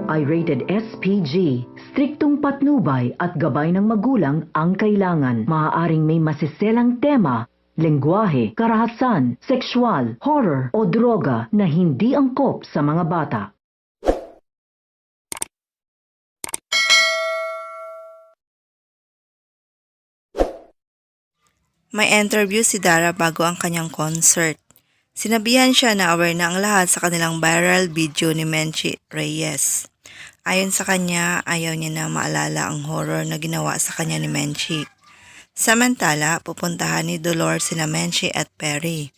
ay rated SPG. Striktong patnubay at gabay ng magulang ang kailangan. Maaaring may masiselang tema, lengguwahe, karahasan, sexual, horror o droga na hindi angkop sa mga bata. May interview si Dara bago ang kanyang concert. Sinabihan siya na aware na ang lahat sa kanilang viral video ni Menchie Reyes. Ayon sa kanya, ayaw niya na maalala ang horror na ginawa sa kanya ni Menchie. Samantala, pupuntahan ni Dolores sina Menchie at Perry.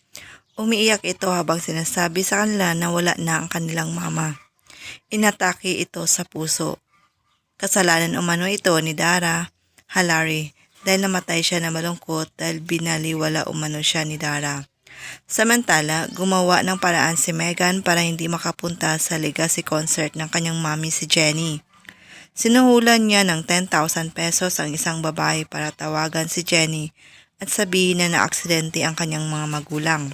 Umiiyak ito habang sinasabi sa kanila na wala na ang kanilang mama. Inatake ito sa puso. Kasalanan umano ito ni Dara, Halari, dahil namatay siya na malungkot dahil binaliwala umano siya ni Dara. Samantala, gumawa ng paraan si Megan para hindi makapunta sa legacy concert ng kanyang mami si Jenny. Sinuhulan niya ng 10,000 pesos ang isang babae para tawagan si Jenny at sabihin na naaksidente ang kanyang mga magulang.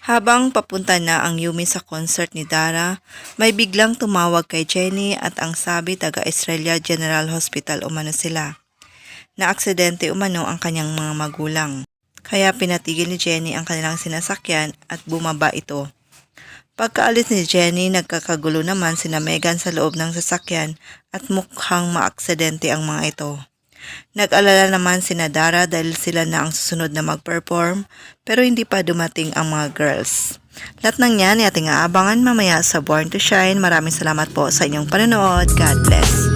Habang papunta na ang Yumi sa concert ni Dara, may biglang tumawag kay Jenny at ang sabi taga Estrella General Hospital umano sila. Naaksidente umano ang kanyang mga magulang. Kaya pinatigil ni Jenny ang kanilang sinasakyan at bumaba ito. Pagkaalis ni Jenny, nagkakagulo naman sina Megan sa loob ng sasakyan at mukhang maaksidente ang mga ito. Nag-alala naman sina Dara dahil sila na ang susunod na mag-perform pero hindi pa dumating ang mga girls. Lahat ng yan ay ating aabangan mamaya sa Born to Shine. Maraming salamat po sa inyong panonood. God bless.